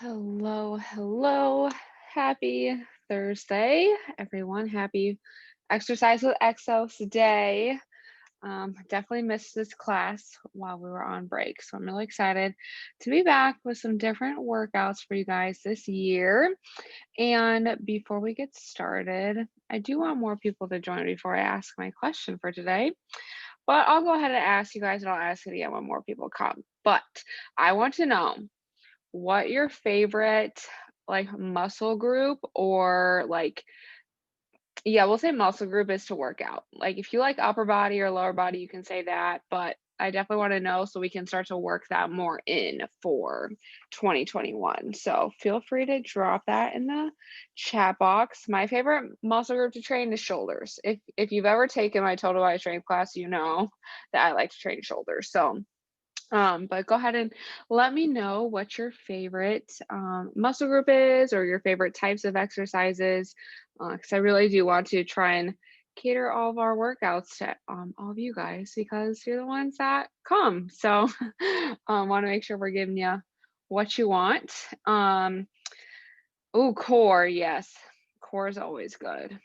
Hello, hello. Happy Thursday, everyone. Happy Exercise with Exos day. Definitely missed this class while we were on break, so I'm really excited to be back with some different workouts for you guys this year. And before we get started, I do want more people to join before I ask my question for today. But I'll go ahead and ask you guys, and I'll ask it again when more people come. But I want to know what your favorite like muscle group or like yeah, we'll say muscle group is to work out. Like if you like upper body or lower body, you can say that, but I definitely want to know so we can start to work that more in for 2021. So feel free to drop that in the chat box. My favorite muscle group to train is shoulders. If you've ever taken my total body strength class, you know that I like to train shoulders. So but go ahead and let me know what your favorite muscle group is or your favorite types of exercises, because I really do want to try and cater all of our workouts to all of you guys because you're the ones that come. So want to make sure we're giving you what you want. Oh, core, yes. Core is always good.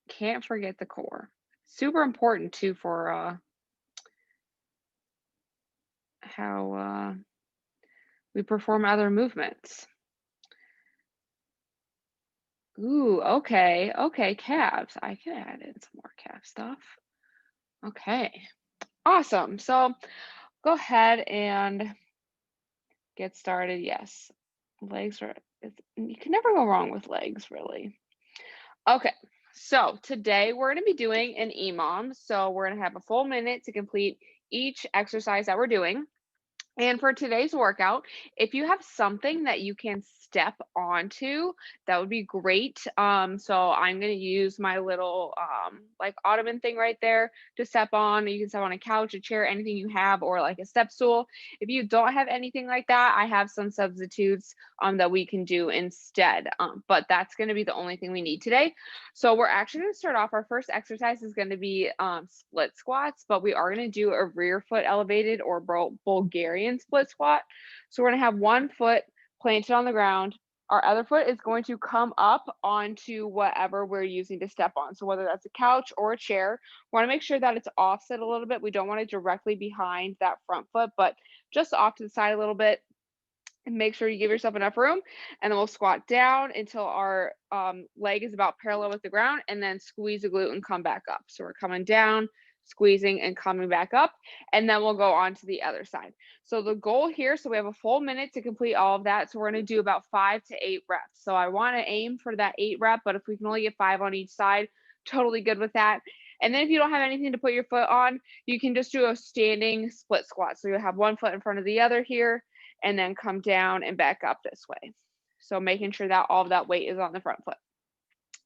Can't forget the core. Super important too for how we perform other movements. Ooh, okay. Okay, calves. I can add in some more calf stuff. Okay. Awesome. So go ahead and get started. Yes. Legs are, you can never go wrong with legs, really. Okay. So today we're going to be doing an EMOM. So we're going to have a full minute to complete each exercise that we're doing. And for today's workout, if you have something that you can step onto, that would be great. So I'm going to use my little like ottoman thing right there to step on. You can step on a couch, a chair, anything you have, or like a step stool. If you don't have anything like that, I have some substitutes that we can do instead. But that's going to be the only thing we need today. So we're actually going to start off. Our first exercise is going to be split squats, but we are going to do a rear foot elevated or Bulgarian split squat. So we're going to have one foot planted on the ground. Our other foot is going to come up onto whatever we're using to step on. So whether that's a couch or a chair, we want to make sure that it's offset a little bit. We don't want it directly behind that front foot, but just off to the side a little bit. And make sure you give yourself enough room, and then we'll squat down until our leg is about parallel with the ground, and then squeeze the glute and come back up. So we're coming down, squeezing and coming back up, and then we'll go on to the other side. So the goal here, so we have a full minute to complete all of that. So we're going to do about 5 to 8 reps. So I want to aim for that 8 rep, but if we can only get 5 on each side, totally good with that. And then if you don't have anything to put your foot on, you can just do a standing split squat. So you'll have one foot in front of the other here, and then come down and back up this way. So making sure that all of that weight is on the front foot.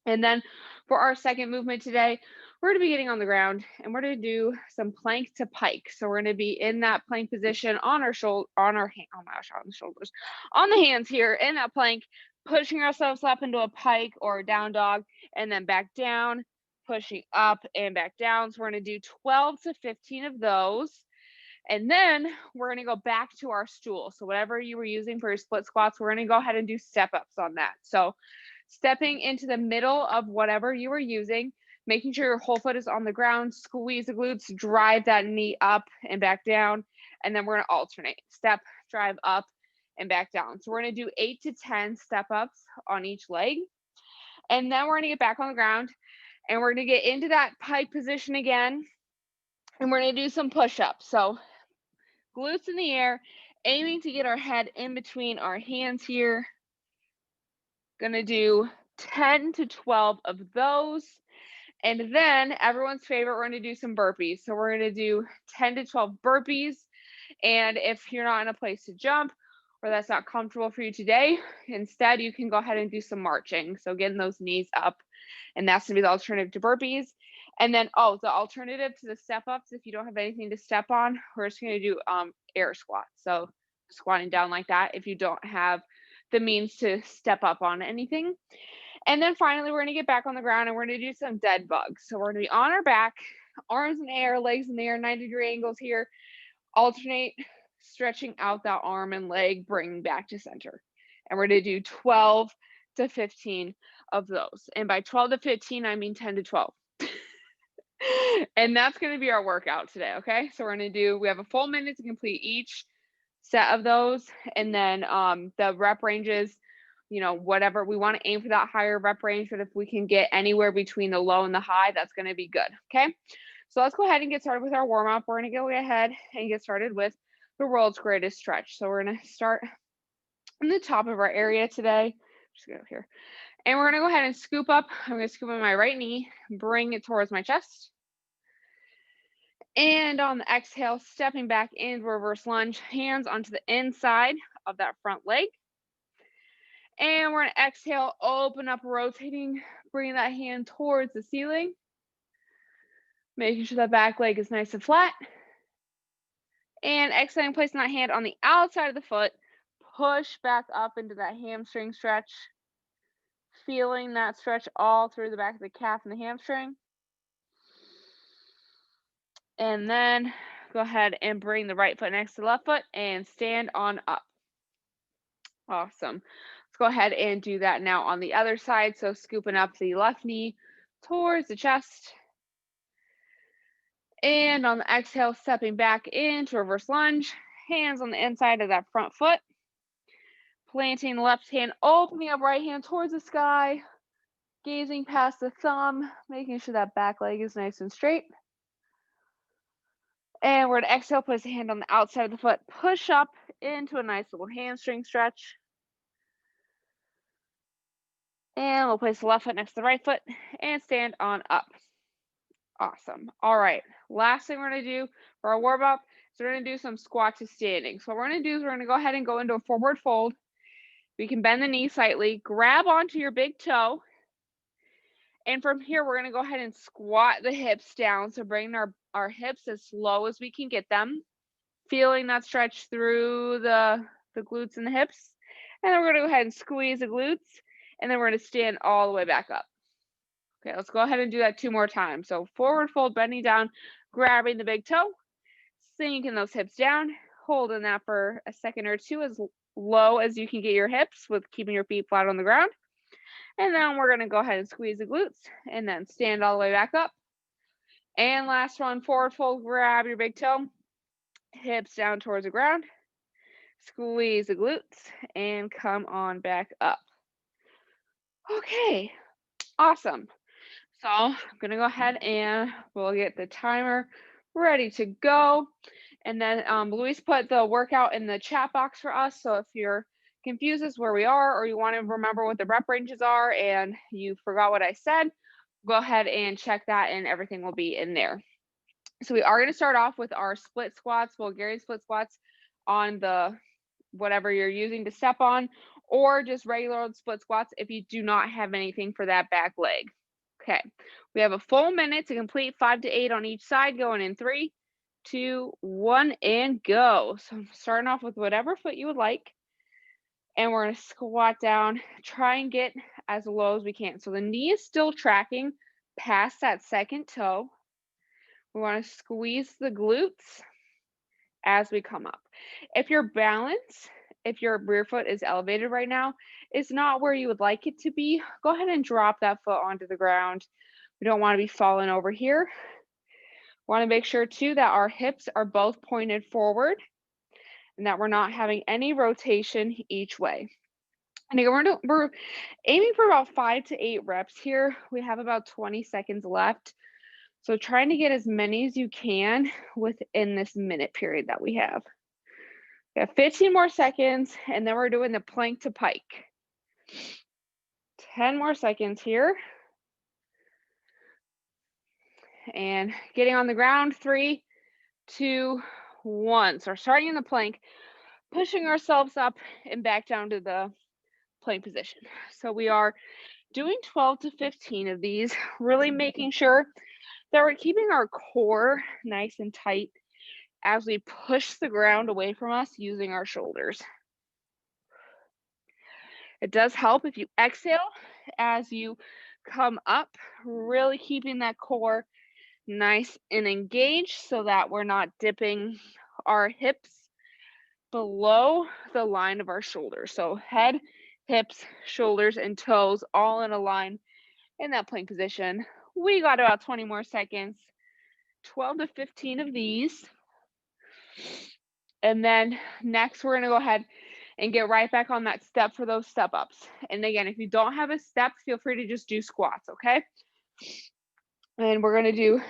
And then for our second movement today, we're going to be getting on the ground and we're going to do some plank to pike. So we're going to be in that plank position on our shoulder, on our hand, oh my gosh, on the shoulders, on the hands here in that plank, pushing ourselves up into a pike or a down dog, and then back down, pushing up and back down. So we're going to do 12 to 15 of those. And then we're going to go back to our stool. So whatever you were using for your split squats, we're going to go ahead and do step ups on that. So stepping into the middle of whatever you were using, making sure your whole foot is on the ground, squeeze the glutes, drive that knee up and back down. And then we're going to alternate step, drive up and back down. So we're going to do 8 to 10 step ups on each leg. And then we're going to get back on the ground and we're going to get into that pike position again. And we're going to do some push ups. So glutes in the air, aiming to get our head in between our hands here. Gonna do 10 to 12 of those. And then everyone's favorite, we're gonna do some burpees. So we're gonna do 10 to 12 burpees. And if you're not in a place to jump or that's not comfortable for you today, instead you can go ahead and do some marching. So getting those knees up, and that's gonna be the alternative to burpees. And then, oh, the alternative to the step ups, if you don't have anything to step on, we're just gonna do air squats. So squatting down like that if you don't have the means to step up on anything. And then finally, we're gonna get back on the ground and we're gonna do some dead bugs. So we're gonna be on our back, arms in the air, legs in the air, 90-degree angles here, alternate stretching out that arm and leg, bringing back to center. And we're going to do 12 to 15 of those. And by 12 to 15, I mean 10 to 12. And that's going to be our workout today, okay? So we're going to do, we have a full minute to complete each set of those. And then the rep ranges, you know, whatever, we want to aim for that higher rep range, but if we can get anywhere between the low and the high, that's going to be good, okay? So let's go ahead and get started with our warm up. We're going to go ahead and get started with the world's greatest stretch. So we're going to start in the top of our area today. Just go here. And we're going to go ahead and scoop up. I'm going to scoop on my right knee, bring it towards my chest. And on the exhale, stepping back into reverse lunge, hands onto the inside of that front leg. And we're going to exhale, open up, rotating, bringing that hand towards the ceiling. Making sure that back leg is nice and flat. And exhaling, placing that hand on the outside of the foot. Push back up into that hamstring stretch. Feeling that stretch all through the back of the calf and the hamstring. And then go ahead and bring the right foot next to the left foot and stand on up. Awesome. Let's go ahead and do that now on the other side. So scooping up the left knee towards the chest. And on the exhale, stepping back into reverse lunge. Hands on the inside of that front foot. Planting the left hand, opening up right hand towards the sky. Gazing past the thumb, making sure that back leg is nice and straight. And we're going to exhale, place the hand on the outside of the foot, push up into a nice little hamstring stretch. And we'll place the left foot next to the right foot and stand on up. Awesome. All right. Last thing we're going to do for our warm up is we're going to do some squat to standing. So what we're going to do is we're going to go ahead and go into a forward fold. We can bend the knee slightly, grab onto your big toe. And from here, we're going to go ahead and squat the hips down. So bring our hips as low as we can get them. Feeling that stretch through the glutes and the hips. And then we're going to go ahead and squeeze the glutes. And then we're going to stand all the way back up. Okay, let's go ahead and do that 2 more times. So forward fold, bending down, grabbing the big toe, sinking those hips down, holding that for a second or two as low as you can get your hips with keeping your feet flat on the ground. And then we're going to go ahead and squeeze the glutes and then stand all the way back up. And last one, forward fold, grab your big toe, hips down towards the ground, squeeze the glutes, and come on back up. Okay, awesome. So I'm going to go ahead and we'll get the timer ready to go. And then Luis put the workout in the chat box for us. So if you're confused as where we are, or you want to remember what the rep ranges are and you forgot what I said, go ahead and check that and everything will be in there. So we are going to start off with our split squats, Bulgarian split squats on the whatever you're using to step on, or just regular old split squats if you do not have anything for that back leg. Okay, we have a full minute to complete 5 to 8 on each side, going in 3, 2, 1, and go. So I'm starting off with whatever foot you would like. And we're going to squat down, try and get as low as we can. So the knee is still tracking past that second toe. We want to squeeze the glutes as we come up. If your balance, if your rear foot is elevated right now, is not where you would like it to be, go ahead and drop that foot onto the ground. We don't want to be falling over here. Want to make sure too that our hips are both pointed forward and that we're not having any rotation each way. And again, we're aiming for about 5 to 8 reps here. We have about 20 seconds left. So trying to get as many as you can within this minute period that we have. We have 15 more seconds, and then we're doing the plank to pike. 10 more seconds here. And getting on the ground, 3, 2, 1. So we're starting in the plank, pushing ourselves up and back down to the plank position. So we are doing 12 to 15 of these, really making sure that we're keeping our core nice and tight as we push the ground away from us using our shoulders. It does help if you exhale as you come up, really keeping that core nice and engaged so that we're not dipping our hips below the line of our shoulders. So head, hips, shoulders, and toes all in a line in that plank position. We got about 20 more seconds, 12 to 15 of these. And then next, we're going to go ahead and get right back on that step for those step ups. And again, if you don't have a step, feel free to just do squats, okay? And we're going to do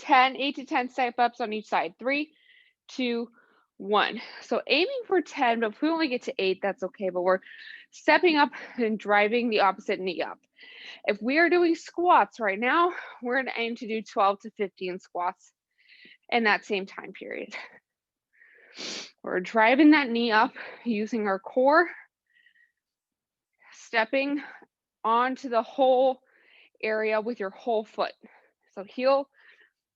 8 to 10 step ups on each side. 3, 2, 1. So aiming for 10, but if we only get to 8, that's okay. But we're stepping up and driving the opposite knee up. If we are doing squats right now, we're going to aim to do 12 to 15 squats in that same time period. We're driving that knee up using our core, stepping onto the whole area with your whole foot. So heel,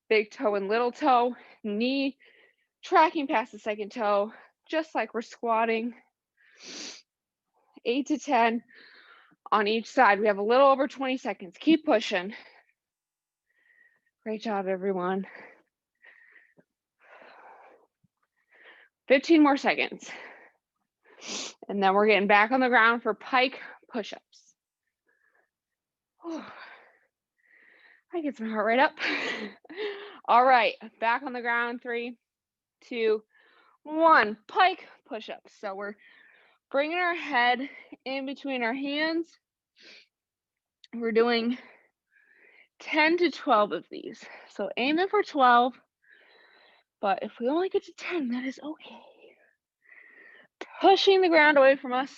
big toe and little toe, knee tracking past the second toe, just like we're squatting. 8 to 10 on each side. We have a little over 20 seconds. Keep pushing. Great job, everyone. 15 more seconds. And then we're getting back on the ground for pike push-ups. I get my heart rate up. All right, back on the ground. 3, 2, 1. Pike push-ups. So we're bringing our head in between our hands. We're doing 10 to 12 of these. So aiming for 12, but if we only get to 10, that is okay. Pushing the ground away from us.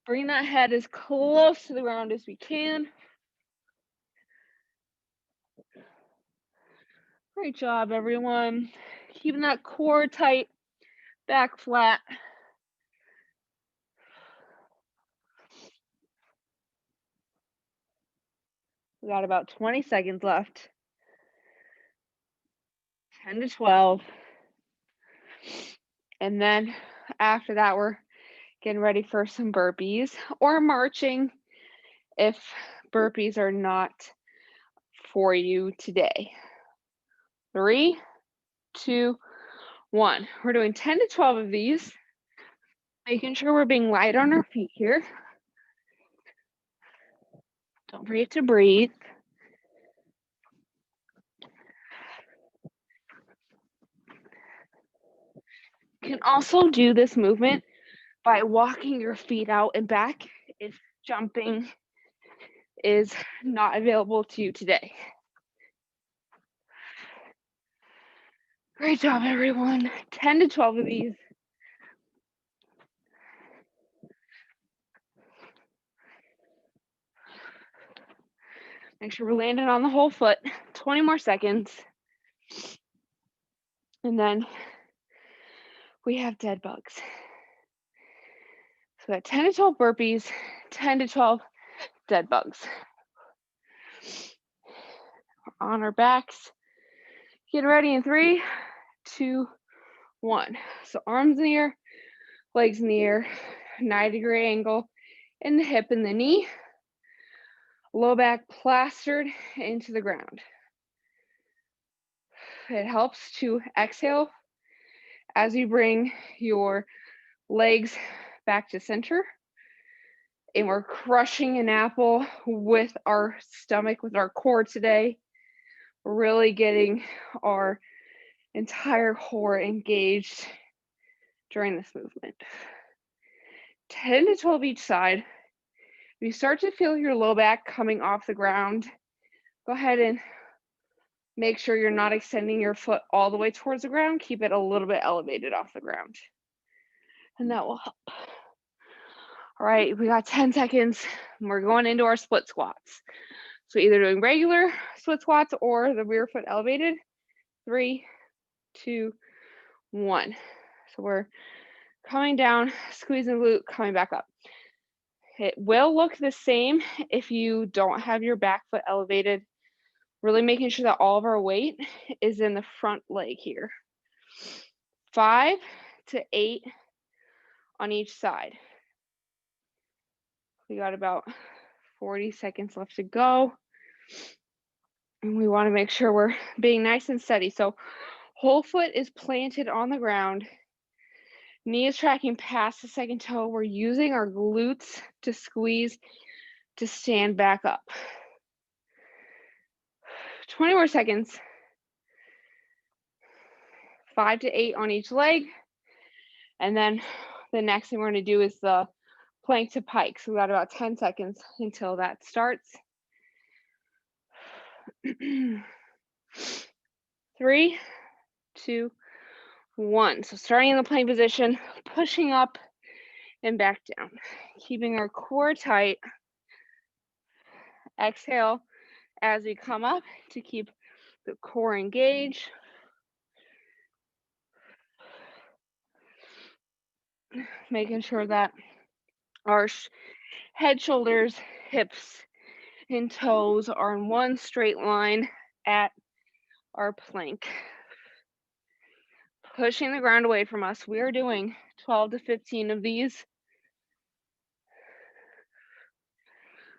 Bring that head as close to the ground as we can. Great job, everyone. Keeping that core tight, back flat. We got about 20 seconds left. 10 to 12. And then after that, we're getting ready for some burpees or marching if burpees are not for you today. 3, 2, 1. We're doing 10 to 12 of these, making sure we're being light on our feet here. Don't forget to breathe. You can also do this movement by walking your feet out and back if jumping is not available to you today. Great job, everyone. 10 to 12 of these. Make sure we're landing on the whole foot. 20 more seconds. And then we have dead bugs. So we got 10 to 12 burpees, 10 to 12 dead bugs. We're on our backs. Get ready in 3, 2, 1. So arms in the air, legs in the air, 90-degree angle in the hip and the knee. Low back plastered into the ground. It helps to exhale as you bring your legs back to center. And we're crushing an apple with our stomach, with our core today. We're really getting our entire core engaged during this movement. 10 to 12 each side. If you start to feel your low back coming off the ground, go ahead and make sure you're not extending your foot all the way towards the ground. Keep it a little bit elevated off the ground. And that will help. All right, we got 10 seconds. And we're going into our split squats. So either doing regular split squats or the rear foot elevated. 3, 2, 1. So we're coming down, squeezing the glute, coming back up. It will look the same if you don't have your back foot elevated. Really making sure that all of our weight is in the front leg here. 5 to 8 on each side. We got about 40 seconds left to go. And we want to make sure we're being nice and steady. So whole foot is planted on the ground. Knee is tracking past the second toe. We're using our glutes to squeeze to stand back up. 20 more seconds. 5 to 8 on each leg. And then the next thing we're going to do is the plank to pike. So we got about 10 seconds until that starts. 3, 2, 1. So starting in the plank position, pushing up and back down, keeping our core tight. Exhale as we come up to keep the core engaged. Making sure that our head, shoulders, hips, and toes are in one straight line at our plank. Pushing the ground away from us. We are doing 12 to 15 of these.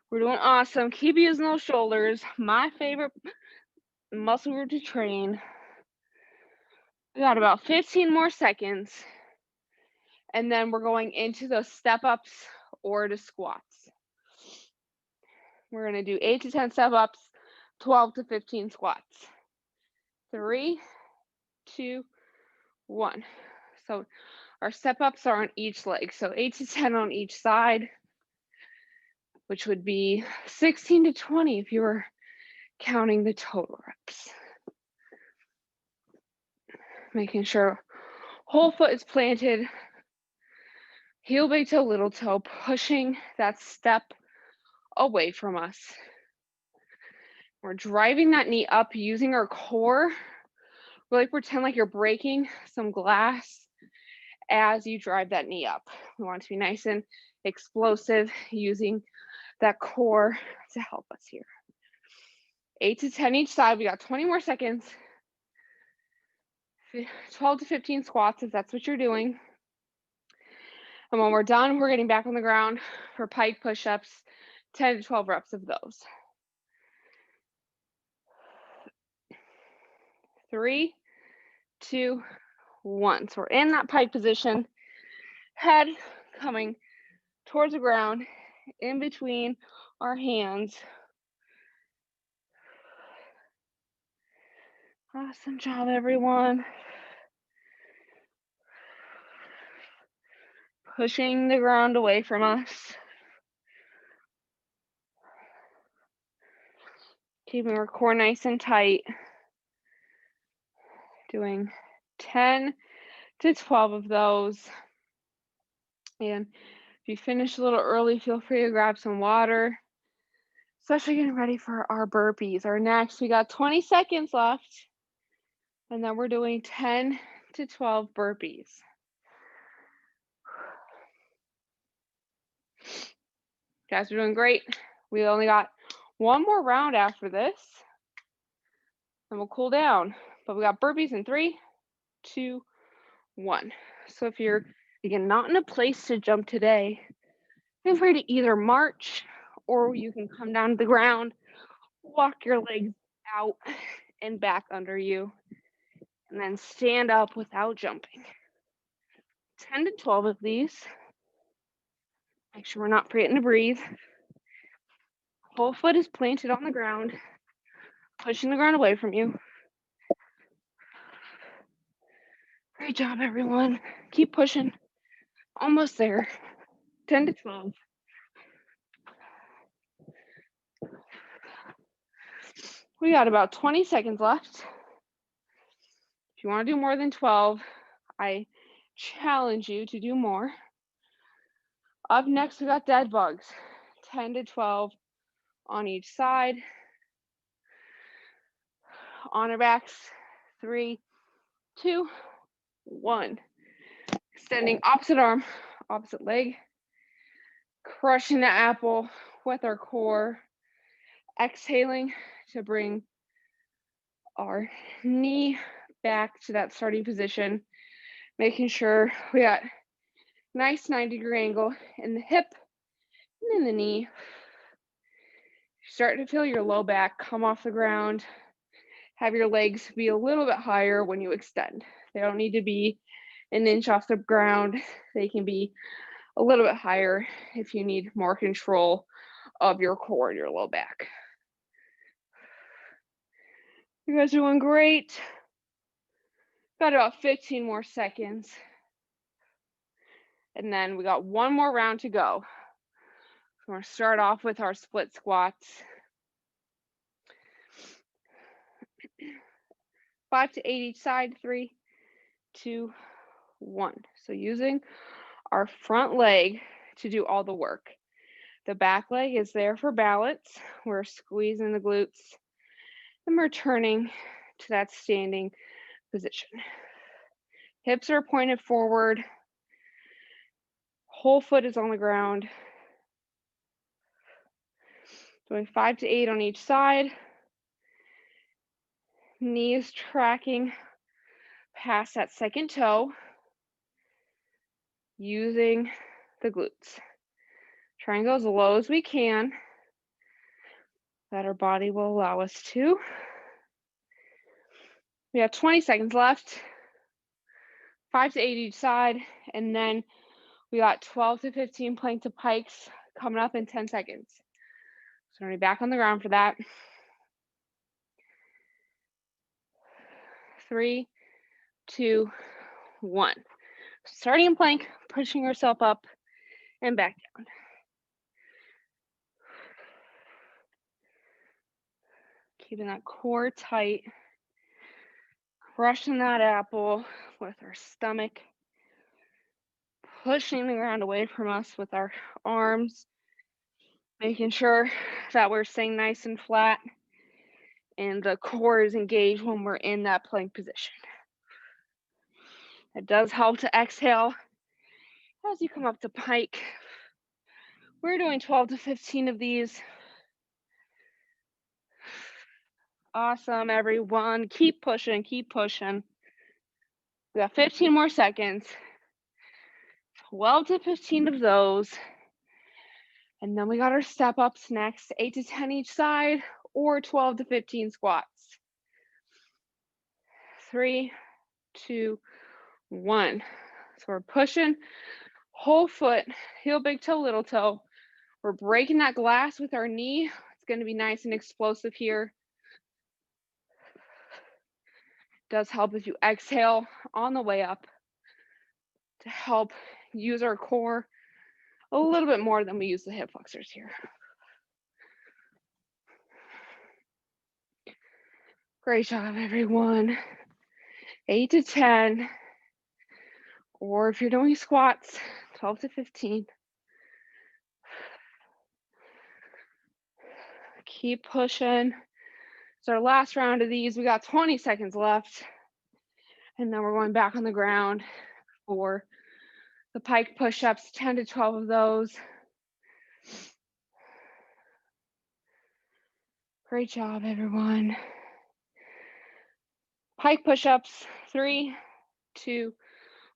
We're doing awesome. Keep using those shoulders. My favorite muscle group to train. We got about 15 more seconds. And then we're going into those step ups or to squats. We're going to do 8 to 10 step ups, 12 to 15 squats. 3, 2, 1. So our step ups are on each leg. So 8 to 10 on each side, which would be 16 to 20 if you were counting the total reps. Making sure whole foot is planted, heel big toe, little toe, pushing that step away from us. We're driving that knee up using our core. Really pretend like you're breaking some glass as you drive that knee up. We want it to be nice and explosive using that core to help us here. 8 to 10 each side. We got 20 more seconds. 12 to 15 squats if that's what you're doing. And when we're done, we're getting back on the ground for pike push-ups, 10 to 12 reps of those. 3, 2, 1. So we're in that pike position, head coming towards the ground, in between our hands. Awesome job, everyone. Pushing the ground away from us. Keeping our core nice and tight. Doing 10 to 12 of those. And if you finish a little early, feel free to grab some water. Especially getting ready for our burpees. Our next, we got 20 seconds left. And then we're doing 10 to 12 burpees. Guys, we're doing great. We only got one more round after this. And we'll cool down. But we got burpees in 3, 2, 1. So if you're, again, not in a place to jump today, feel free to either march or you can come down to the ground, walk your legs out and back under you, and then stand up without jumping. 10 to 12 of these. Make sure we're not forgetting to breathe. Whole foot is planted on the ground, pushing the ground away from you. Great job, everyone. Keep pushing. Almost there. 10 to 12. We got about 20 seconds left. If you want to do more than 12, I challenge you to do more. Up next, we got dead bugs. 10 to 12 on each side. On our backs. 3, 2, 1. Extending opposite arm, opposite leg. Crushing the apple with our core. Exhaling to bring our knee back to that starting position. Making sure we got nice 90-degree angle in the hip and in the knee. Start to feel your low back come off the ground. Have your legs be a little bit higher when you extend. They don't need to be an inch off the ground. They can be a little bit higher if you need more control of your core and your low back. You guys are doing great. Got about 15 more seconds. And then we got one more round to go. So we're going to start off with our split squats. 5 to 8 each side. 3, 2, 1. So using our front leg to do all the work. The back leg is there for balance. We're squeezing the glutes and returning to that standing position. Hips are pointed forward. Whole foot is on the ground. Doing 5 to 8 on each side. Knees tracking past that second toe. Using the glutes. Try and go as low as we can. That our body will allow us to. We have 20 seconds left. 5 to 8 each side. And then we got 12 to 15 plank to pikes coming up in 10 seconds. So we're going to be back on the ground for that. 3, 2, 1. Starting in plank, pushing yourself up and back down. Keeping that core tight. Crushing that apple with our stomach. Pushing the ground away from us with our arms. Making sure that we're staying nice and flat. And the core is engaged when we're in that plank position. It does help to exhale as you come up to pike. We're doing 12 to 15 of these. Awesome, everyone. Keep pushing, keep pushing. We got 15 more seconds. 12 to 15 of those. And then we got our step ups next, 8 to 10 each side, or 12 to 15 squats. 3, 2, 1. So we're pushing whole foot, heel, big toe, little toe. We're breaking that glass with our knee. It's going to be nice and explosive here. Does help if you exhale on the way up to help use our core a little bit more than we use the hip flexors here. Great job, everyone. 8 to 10, or if you're doing squats, 12 to 15. Keep pushing. It's our last round of these. We got 20 seconds left. And then we're going back on the ground for the pike push-ups, 10 to 12 of those. Great job, everyone. Pike push-ups, 3, 2,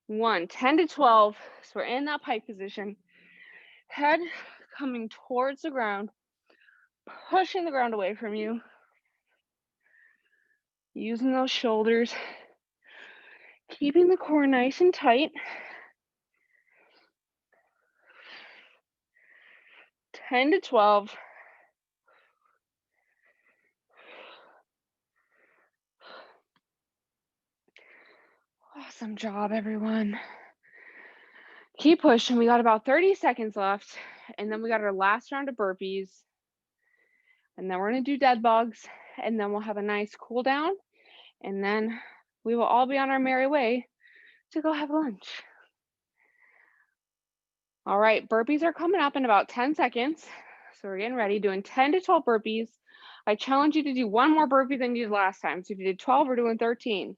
1. 10 to 12. So we're in that pike position. Head coming towards the ground, pushing the ground away from you. Using those shoulders. Keeping the core nice and tight. 10 to 12. Awesome job, everyone. Keep pushing. We got about 30 seconds left. And then we got our last round of burpees. And then we're going to do dead bugs. And then we'll have a nice cool down. And then we will all be on our merry way to go have lunch. All right, burpees are coming up in about 10 seconds. So we're getting ready, doing 10 to 12 burpees. I challenge you to do one more burpee than you did last time. So if you did 12, we're doing 13.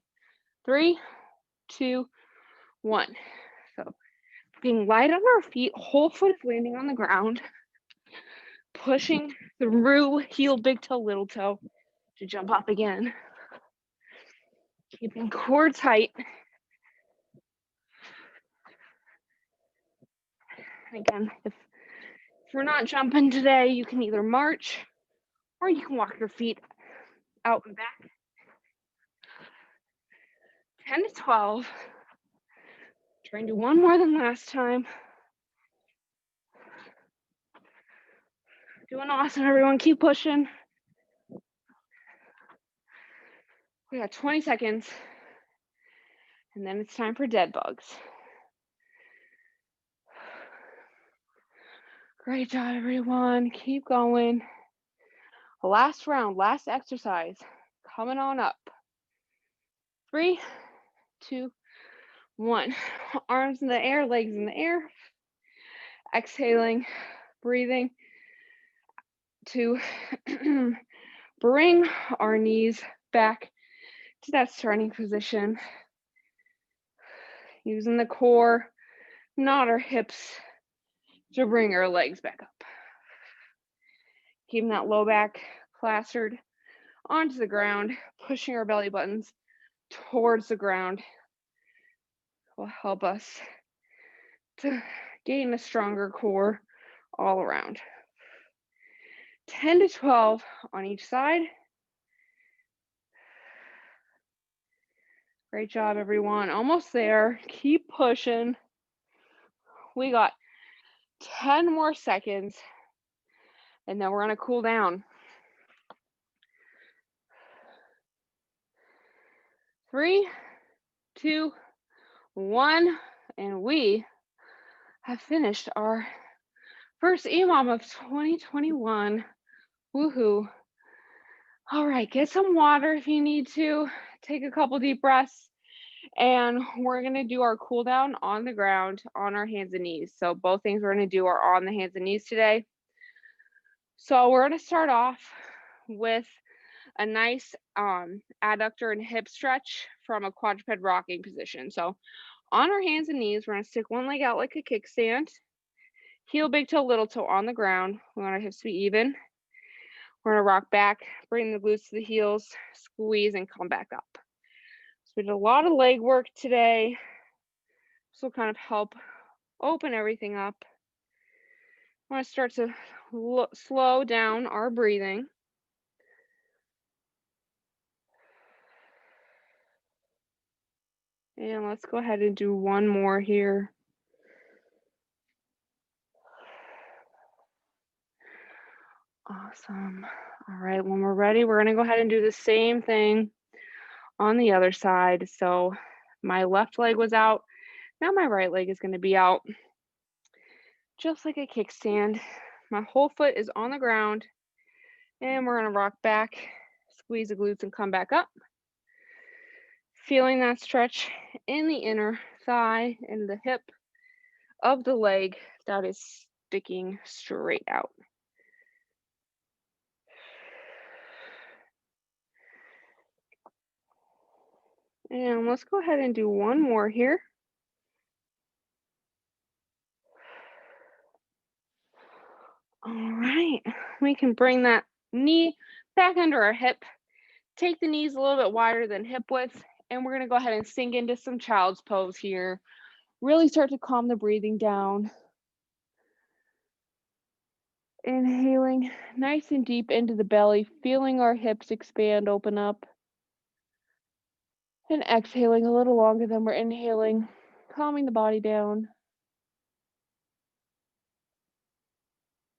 3, 2, 1. So being light on our feet, whole foot is landing on the ground. Pushing through heel, big toe, little toe to jump up again. Keeping core tight. Again, if we're not jumping today, you can either march or you can walk your feet out and back. 10 to 12. Try and do one more than last time. Doing awesome, everyone. Keep pushing. We got 20 seconds. And then it's time for dead bugs. Great job, everyone. Keep going. Last round, last exercise. Coming on up. 3, 2, 1. Arms in the air, legs in the air. Exhaling, breathing to bring our knees back to that starting position. Using the core, not our hips, to bring our legs back up. Keeping that low back plastered onto the ground, pushing our belly buttons towards the ground will help us to gain a stronger core all around. 10 to 12 on each side. Great job, everyone. Almost there. Keep pushing. We got 10 more seconds, and then we're going to cool down. 3, 2, 1, and we have finished our first EMOM of 2021. Woohoo. All right, get some water if you need to. Take a couple deep breaths. And we're going to do our cool down on the ground on our hands and knees. So both things we're going to do are on the hands and knees today. So we're going to start off with a nice adductor and hip stretch from a quadruped rocking position. So on our hands and knees, we're going to stick one leg out like a kickstand, heel, big toe, little toe on the ground. We want our hips to be even. We're going to rock back, bring the glutes to the heels, squeeze, and come back up. So we did a lot of leg work today. This will kind of help open everything up. I want to start to slow down our breathing. And let's go ahead and do one more here. Awesome. All right, when we're ready, we're going to go ahead and do the same thing on the other side. So my left leg was out. Now my right leg is going to be out. Just like a kickstand. My whole foot is on the ground. And we're going to rock back, squeeze the glutes, and come back up. Feeling that stretch in the inner thigh and the hip of the leg that is sticking straight out. And let's go ahead and do one more here. All right, we can bring that knee back under our hip, take the knees a little bit wider than hip width, and we're gonna go ahead and sink into some child's pose here. Really start to calm the breathing down. Inhaling nice and deep into the belly, feeling our hips expand, open up. And exhaling a little longer than we're inhaling, calming the body down.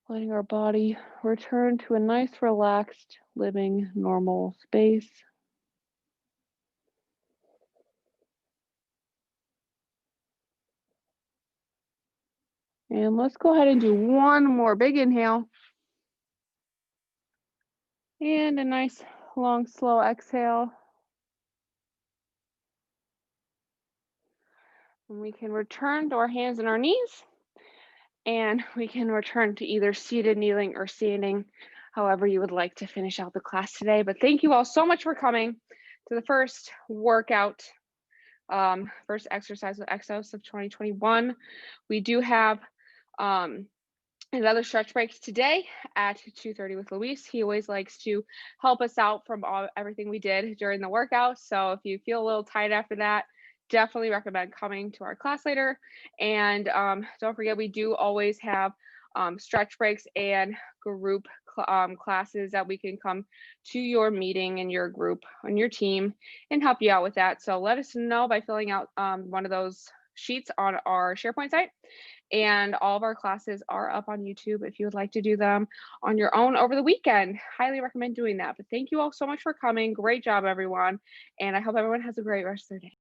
Letting our body return to a nice, relaxed, living, normal space. And let's go ahead and do one more big inhale. And a nice, long, slow exhale. And we can return to our hands and our knees. And we can return to either seated, kneeling, or standing, however you would like to finish out the class today. But thank you all so much for coming to the first workout, first exercise with Exos of 2021. We do have another stretch break today at 2:30 with Luis. He always likes to help us out from everything we did during the workout. So if you feel a little tight after that, definitely recommend coming to our class later. And don't forget, we do always have stretch breaks and group classes that we can come to your meeting and your group on your team and help you out with that. So let us know by filling out one of those sheets on our SharePoint site, and all of our classes are up on YouTube if you would like to do them on your own over the weekend. Highly recommend doing that. But thank you all so much for coming. Great job, everyone. And I hope everyone has a great rest of their day.